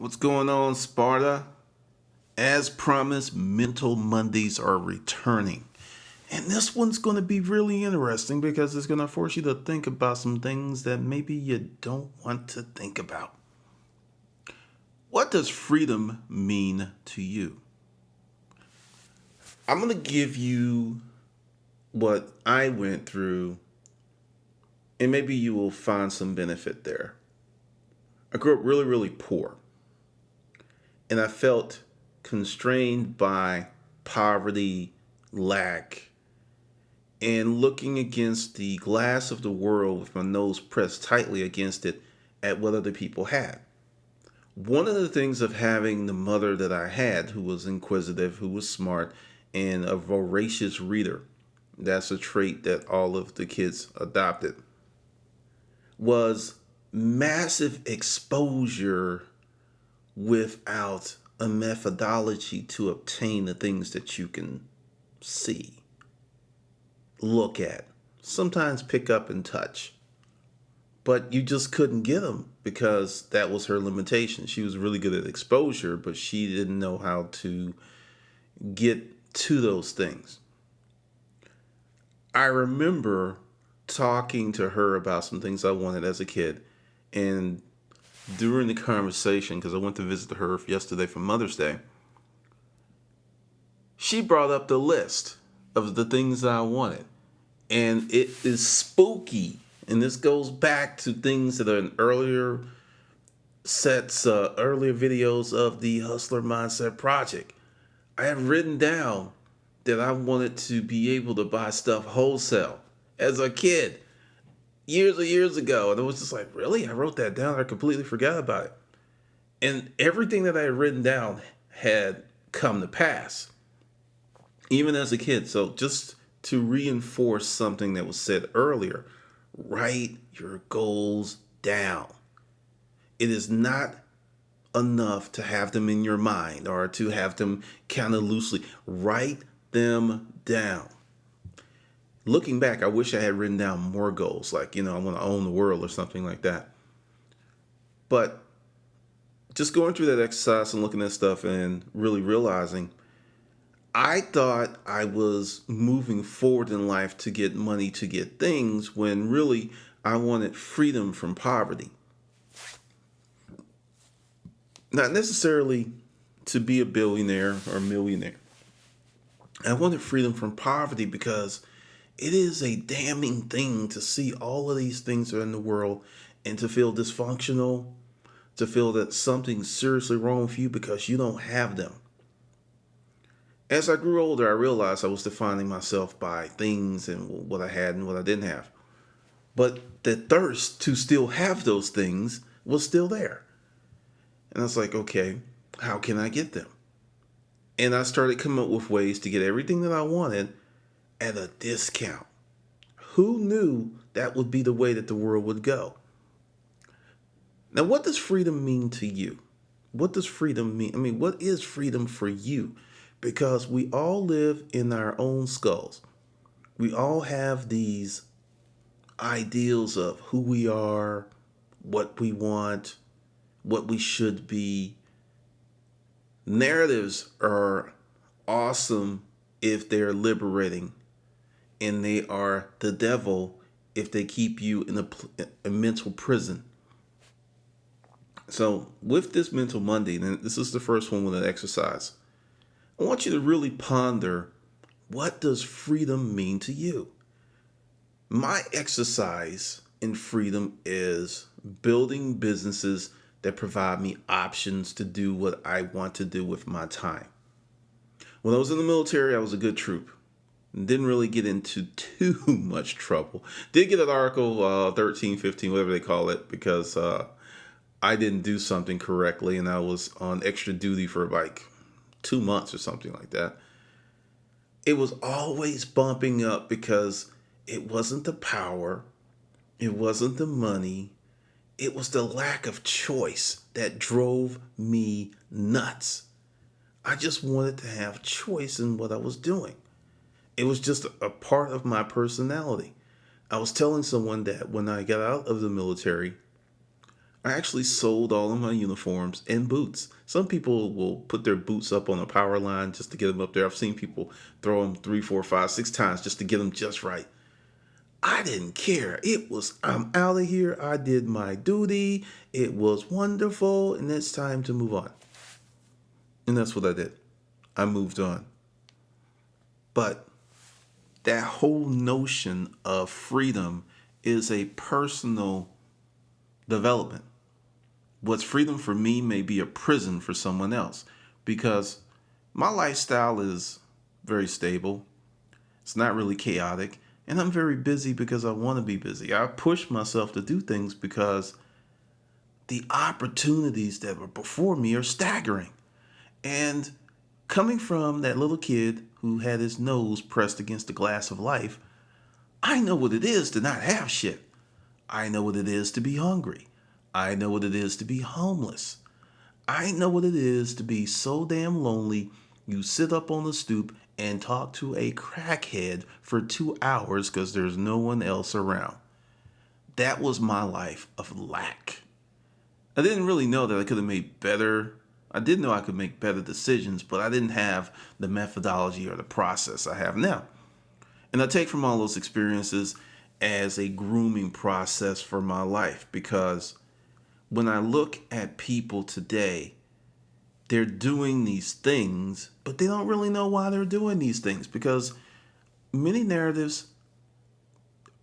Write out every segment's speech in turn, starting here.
What's going on, Sparta? As promised, Mental Mondays are returning. And this one's going to be really interesting because it's going to force you to think about some things that maybe you don't want to think about. What does freedom mean to you? I'm going to give you what I went through, and maybe you will find some benefit there. I grew up really, really poor, and I felt constrained by poverty, lack, and looking against the glass of the world with my nose pressed tightly against it at what other people had. One of the things of having the mother that I had, who was inquisitive, who was smart, and a voracious reader, that's a trait that all of the kids adopted, was massive exposure without a methodology to obtain the things that you can see, look at, sometimes pick up and touch. But you just couldn't get them because that was her limitation. She was really good at exposure, but she didn't know how to get to those things. I remember talking to her about some things I wanted as a kid, and during the conversation, because I went to visit her yesterday for Mother's Day, she brought up the list of the things that I wanted. And it is spooky. And this goes back to things that are in earlier earlier videos of the Hustler Mindset Project. I have written down that I wanted to be able to buy stuff wholesale as a kid years and years ago. And it was just like, really? I wrote that down. I completely forgot about it. And everything that I had written down had come to pass, even as a kid. So just to reinforce something that was said earlier, write your goals down. It is not enough to have them in your mind or to have them kind of loosely. Write them down. Looking back, I wish I had written down more goals, like, I want to own the world or something like that. But just going through that exercise and looking at stuff and really realizing I thought I was moving forward in life to get money, to get things, when really I wanted freedom from poverty. Not necessarily to be a billionaire or a millionaire. I wanted freedom from poverty because it is a damning thing to see all of these things are in the world and to feel dysfunctional, to feel that something's seriously wrong with you because you don't have them. As I grew older, I realized I was defining myself by things and what I had and what I didn't have. But the thirst to still have those things was still there. And I was like, okay, how can I get them? And I started coming up with ways to get everything that I wanted at a discount. Who knew that would be the way that the world would go? Now, what does freedom mean to you? What does freedom mean? I mean, what is freedom for you? Because we all live in our own skulls. We all have these ideals of who we are, what we want, what we should be. Narratives are awesome if they're liberating, and they are the devil if they keep you in a mental prison. So with this Mental Monday, and this is the first one with an exercise, I want you to really ponder, what does freedom mean to you? My exercise in freedom is building businesses that provide me options to do what I want to do with my time. When I was in the military, I was a good troop. Didn't really get into too much trouble. Did get an Article 13, 15, whatever they call it, because I didn't do something correctly and I was on extra duty for like 2 months or something like that. It was always bumping up because it wasn't the power, it wasn't the money, it was the lack of choice that drove me nuts. I just wanted to have choice in what I was doing. It was just a part of my personality. I was telling someone that when I got out of the military, I actually sold all of my uniforms and boots. Some people will put their boots up on a power line just to get them up there. I've seen people throw them 3, 4, 5, 6 times just to get them just right. I didn't care. It was, I'm out of here. I did my duty. It was wonderful. And it's time to move on. And that's what I did. I moved on. But that whole notion of freedom is a personal development. What's freedom for me may be a prison for someone else, because my lifestyle is very stable. It's not really chaotic. And I'm very busy because I want to be busy. I push myself to do things because the opportunities that were before me are staggering. And coming from that little kid who had his nose pressed against the glass of life, I know what it is to not have shit. I know what it is to be hungry. I know what it is to be homeless. I know what it is to be so damn lonely you sit up on the stoop and talk to a crackhead for 2 hours because there's no one else around. That was my life of lack. I didn't really know that I could have made better. I did know I could make better decisions, but I didn't have the methodology or the process I have now. And I take from all those experiences as a grooming process for my life, because when I look at people today, they're doing these things, but they don't really know why they're doing these things, because many narratives,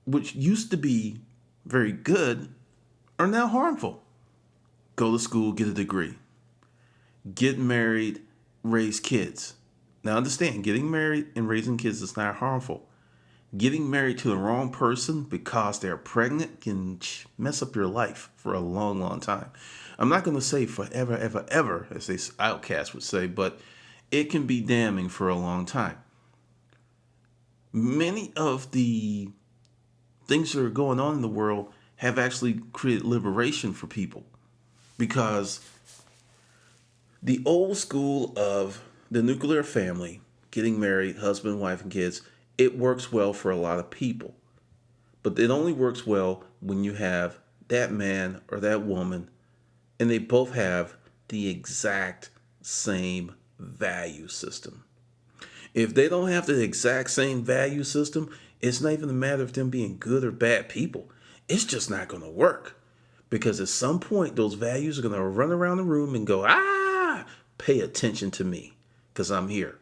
which used to be very good, are now harmful. Go to school, get a degree. Get married, raise kids. Now understand, getting married and raising kids is not harmful. Getting married to the wrong person because they're pregnant can mess up your life for a long, long time. I'm not going to say forever, ever, ever, as they outcasts would say, but it can be damning for a long time. Many of the things that are going on in the world have actually created liberation for people, because the old school of the nuclear family, getting married, husband, wife, and kids, it works well for a lot of people. But it only works well when you have that man or that woman and they both have the exact same value system. If they don't have the exact same value system, it's not even a matter of them being good or bad people. It's just not going to work. Because at some point, those values are going to run around the room and go, pay attention to me because I'm here.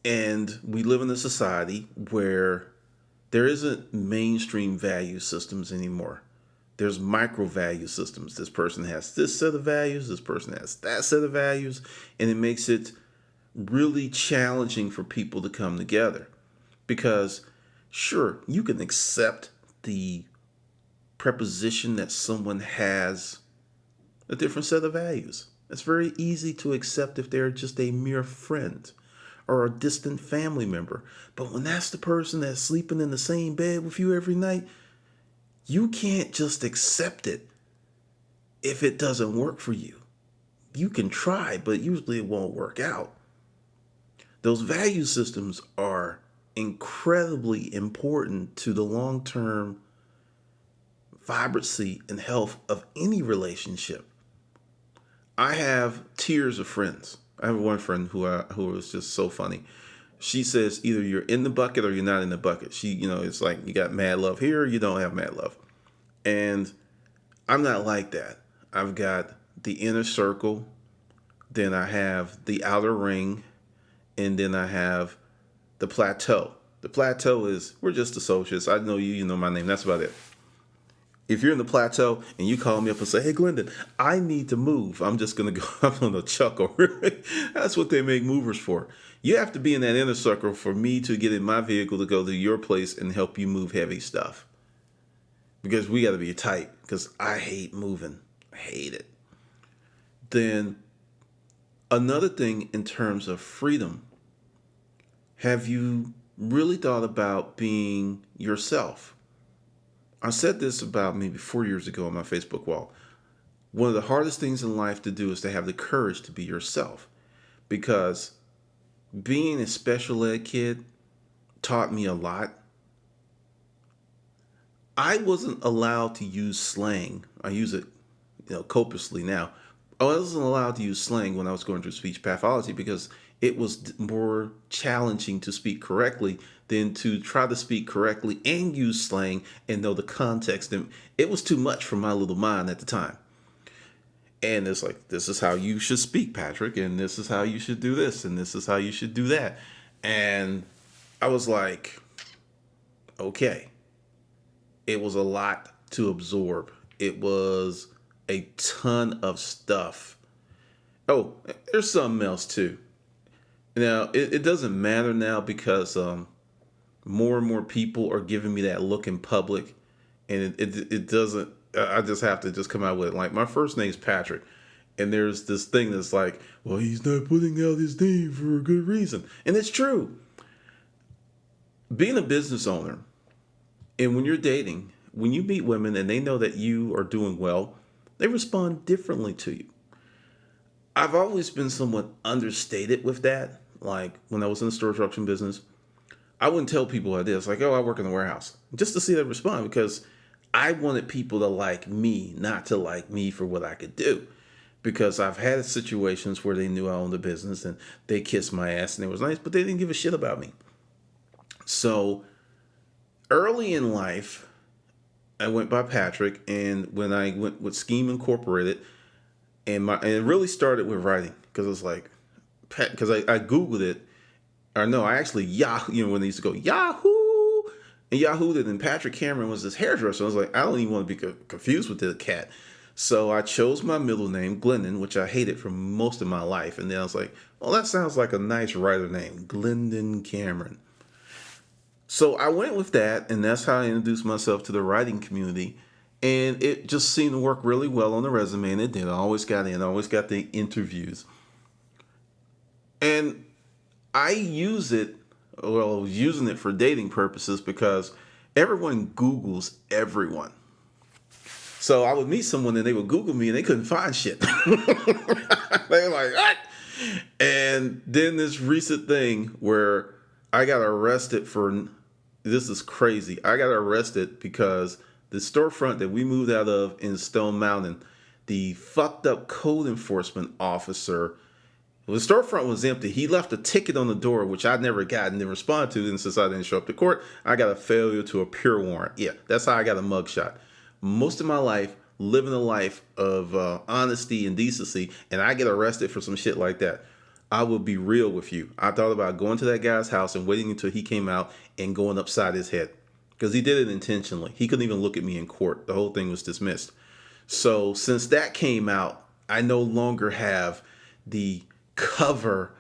And we live in a society where there isn't mainstream value systems anymore. There's micro value systems. This person has this set of values, this person has that set of values, and it makes it really challenging for people to come together. Because, sure, you can accept the preposition that someone has a different set of values. It's very easy to accept if they're just a mere friend or a distant family member. But when that's the person that's sleeping in the same bed with you every night, you can't just accept it if it doesn't work for you. You can try, but usually it won't work out. Those value systems are incredibly important to the long-term vibrancy and health of any relationship. I have tiers of friends. I have one friend who is just so funny. She says either you're in the bucket or you're not in the bucket. It's like you got mad love here, you don't have mad love. And I'm not like that. I've got the inner circle, then I have the outer ring, and then I have the plateau. The plateau is, we're just associates. I know you, you know my name. That's about it. If you're in the plateau and you call me up and say, hey, Glendon, I need to move, I'm just going to go, I'm going to chuckle. That's what they make movers for. You have to be in that inner circle for me to get in my vehicle to go to your place and help you move heavy stuff. Because we got to be tight, because I hate moving. I hate it. Then another thing in terms of freedom, have you really thought about being yourself? I said this about maybe 4 years ago on my Facebook wall. One of the hardest things in life to do is to have the courage to be yourself. Because being a special ed kid taught me a lot. I wasn't allowed to use slang. I use it, copiously now. I wasn't allowed to use slang when I was going through speech pathology because it was more challenging to speak correctly than to try to speak correctly and use slang and know the context. And it was too much for my little mind at the time. And it's like, this is how you should speak, Patrick, and this is how you should do this, and this is how you should do that. And I was like, okay. It was a lot to absorb. It was a ton of stuff. Oh, there's something else too. Now, it doesn't matter now because more and more people are giving me that look in public, and it doesn't. I just have to just come out with it. Like, my first name's Patrick, and there's this thing that's like, well, he's not putting out his name for a good reason, and it's true. Being a business owner, and when you're dating, when you meet women and they know that you are doing well, they respond differently to you. I've always been somewhat understated with that. Like, when I was in the store construction business, I wouldn't tell people I did. It's like, oh, I work in the warehouse, just to see them respond, because I wanted people to like me, not to like me for what I could do. Because I've had situations where they knew I owned a business and they kissed my ass and it was nice, but they didn't give a shit about me. So early in life, I went by Patrick, and when I went with Scheme Incorporated, and it really started with writing, because it was like, because I Googled it, or no, I actually Yahoo, when they used to go Yahoo, and Yahooed it, and Patrick Cameron was this hairdresser. I was like, I don't even want to be confused with the cat. So I chose my middle name, Glendon, which I hated for most of my life. And then I was like, well, that sounds like a nice writer name, Glendon Cameron. So I went with that, and that's how I introduced myself to the writing community. And it just seemed to work really well on the resume, and it did. I always got in, I always got the interviews. And I use it, well, I was using it for dating purposes because everyone Googles everyone. So I would meet someone and they would Google me and they couldn't find shit. They were like, what? And then this recent thing where I got arrested for, this is crazy. I got arrested because the storefront that we moved out of in Stone Mountain, the fucked up code enforcement officer, the storefront was empty. He left a ticket on the door, which I never got and didn't respond to. And since I didn't show up to court, I got a failure to appear warrant. Yeah, that's how I got a mugshot. Most of my life, living a life of honesty and decency, and I get arrested for some shit like that. I will be real with you. I thought about going to that guy's house and waiting until he came out and going upside his head, because he did it intentionally. He couldn't even look at me in court. The whole thing was dismissed. So since that came out, I no longer have the cover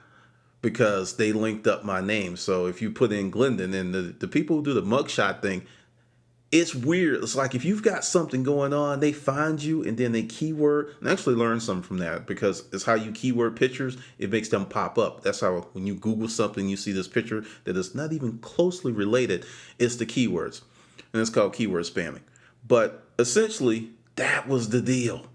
because they linked up my name. So if you put in Glendon, and the people who do the mugshot thing, it's weird. It's like if you've got something going on, they find you and then they keyword. And I actually learned something from that, because it's how you keyword pictures. It makes them pop up. That's how when you Google something, you see this picture that is not even closely related. It's the keywords. And it's called keyword spamming. But essentially, that was the deal.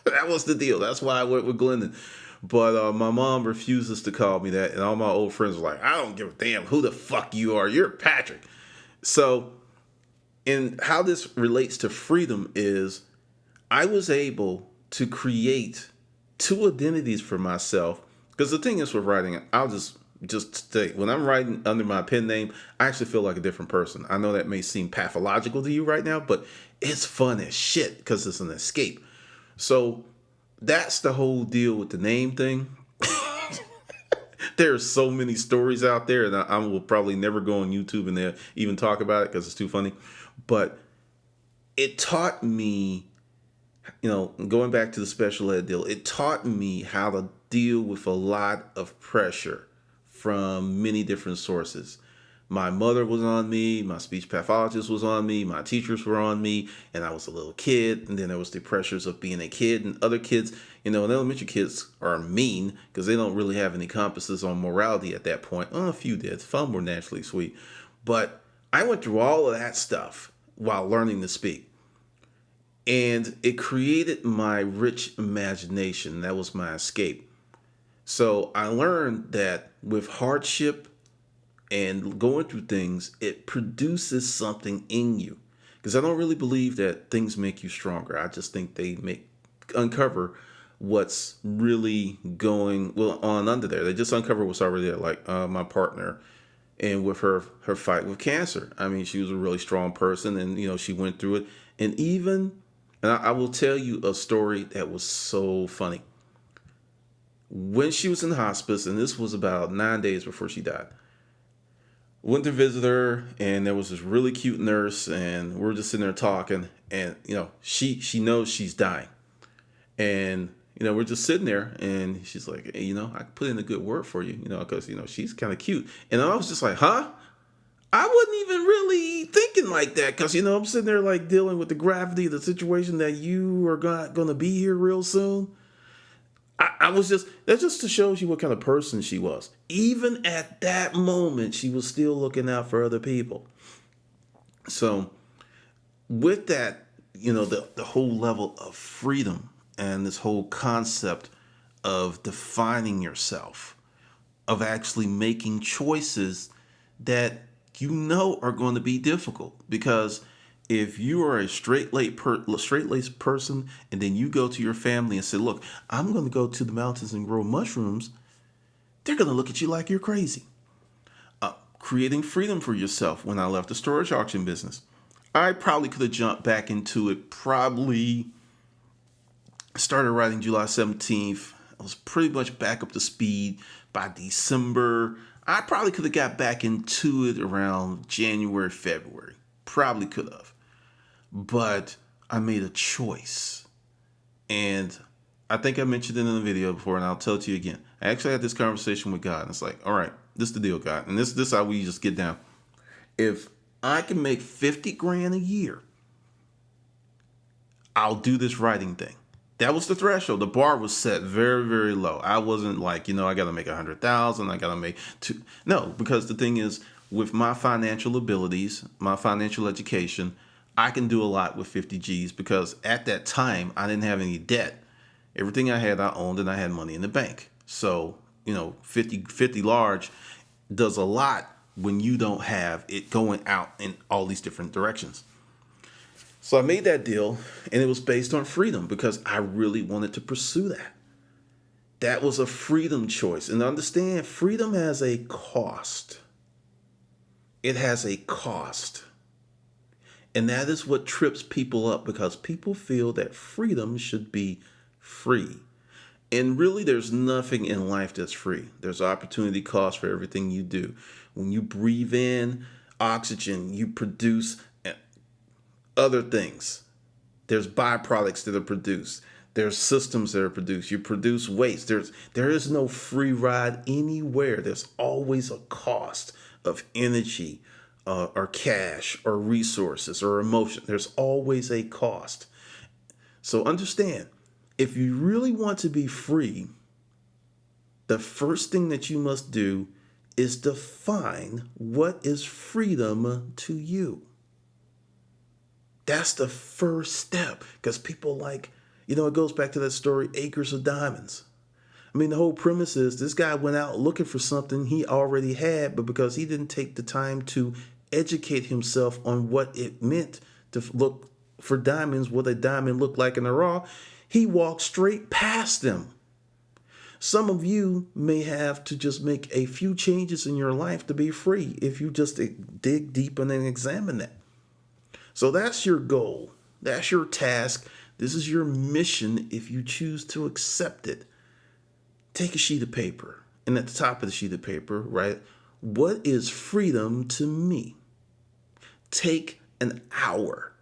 That was the deal. That's why I went with Glendon. But my mom refuses to call me that. And all my old friends were like, I don't give a damn who the fuck you are. You're Patrick. So, and how this relates to freedom is I was able to create two identities for myself. Because the thing is with writing, I'll just say, when I'm writing under my pen name, I actually feel like a different person. I know that may seem pathological to you right now, but it's fun as shit because it's an escape. So that's the whole deal with the name thing. There's so many stories out there, and I will probably never go on YouTube and even talk about it because it's too funny. But it taught me, going back to the special ed deal, it taught me how to deal with a lot of pressure from many different sources. My mother was on me, my speech pathologist was on me, my teachers were on me, and I was a little kid. And then there was the pressures of being a kid, and other kids, and elementary kids are mean because they don't really have any compasses on morality at that point. A few did. Some were naturally sweet. But I went through all of that stuff while learning to speak. And it created my rich imagination. That was my escape. So I learned that with hardship and going through things, it produces something in you. Because I don't really believe that things make you stronger. I just think they make uncover what's really going on under there. They just uncover what's already there. Like my partner, and with her fight with cancer. I mean, she was a really strong person, and she went through it. And I will tell you a story that was so funny. When she was in hospice, and this was about 9 days before she died, went to visit her, and there was this really cute nurse, and we're just sitting there talking, and she knows she's dying, and we're just sitting there, and she's like, hey, I put in a good word for you, because she's kind of cute, and I was just like, huh? I wasn't even really thinking like that, because I'm sitting there like dealing with the gravity of the situation that you are going to be here real soon. I was that's just to show you what kind of person she was. Even at that moment, she was still looking out for other people. So with that, the whole level of freedom and this whole concept of defining yourself, of actually making choices that are going to be difficult, because if you are a straight-laced person, and then you go to your family and say, look, I'm going to go to the mountains and grow mushrooms, they're going to look at you like you're crazy. Creating freedom for yourself. When I left the storage auction business, I probably could have jumped back into it. Probably started writing July 17th. I was pretty much back up to speed by December. I probably could have got back into it around January, February. Probably could have. But I made a choice. And I think I mentioned it in the video before, and I'll tell it to you again. I actually had this conversation with God, and it's like, all right, this is the deal, God. And this is how we just get down. If I can make 50 grand a year, I'll do this writing thing. That was the threshold. The bar was set very, very low. I wasn't like, I got to make 100,000. I got to make two. No, because the thing is, with my financial abilities, my financial education, I can do a lot with 50 G's, because at that time, I didn't have any debt. Everything I had, I owned, and I had money in the bank. So, 50 large does a lot when you don't have it going out in all these different directions. So I made that deal, and it was based on freedom, because I really wanted to pursue that. That was a freedom choice. And understand, freedom has a cost. It has a cost. And that is what trips people up, because people feel that freedom should be free. And really, there's nothing in life that's free. There's opportunity cost for everything you do. When you breathe in oxygen, you produce other things. There's byproducts that are produced. There's systems that are produced. You produce waste. There is no free ride anywhere. There's always a cost of energy, or cash, or resources, or emotion. There's always a cost. So understand, if you really want to be free, the first thing that you must do is define what is freedom to you. That's the first step, because people it goes back to that story, Acres of Diamonds. I mean, the whole premise is this guy went out looking for something he already had, but because he didn't take the time to educate himself on what it meant to look for diamonds, what a diamond looked like in the raw, he walked straight past them. Some of you may have to just make a few changes in your life to be free, if you just dig deep and then examine that. So that's your goal. That's your task. This is your mission if you choose to accept it. Take a sheet of paper, and at the top of the sheet of paper, write, what is freedom to me? Take an hour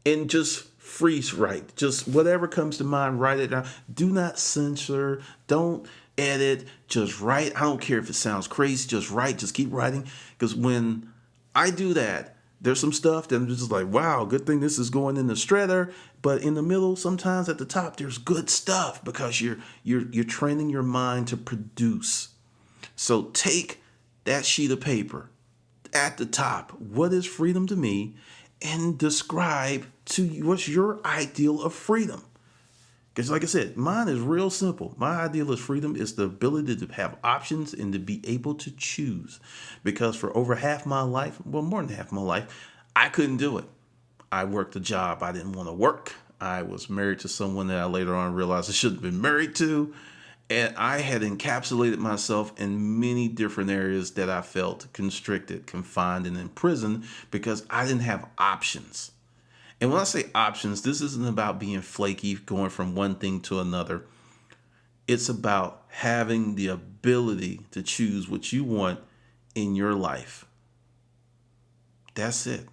and just freeze write. Just whatever comes to mind, write it down. Do not censor. Don't edit. Just write. I don't care if it sounds crazy. Just write. Just keep writing. Because when I do that, there's some stuff that I'm just like, wow, good thing this is going in the shredder. But in the middle, sometimes at the top, there's good stuff, because you're training your mind to produce. So take that sheet of paper at the top, what is freedom to me, and describe to you what's your ideal of freedom. Because like I said, mine is real simple. My ideal of freedom is the ability to have options and to be able to choose. Because for over half my life, well, more than half my life, I couldn't do it. I worked a job I didn't want to work. I was married to someone that I later on realized I shouldn't have been married to. And I had encapsulated myself in many different areas that I felt constricted, confined, and imprisoned because I didn't have options. And when I say options, this isn't about being flaky, going from one thing to another. It's about having the ability to choose what you want in your life. That's it.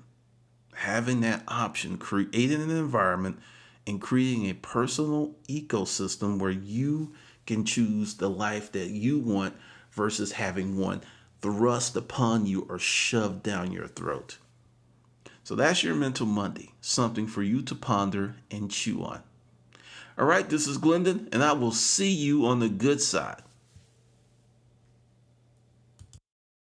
Having that option, creating an environment and creating a personal ecosystem where you can choose the life that you want versus having one thrust upon you or shoved down your throat. So that's your Mental Monday, something for you to ponder and chew on. All right, this is Glendon, and I will see you on the good side.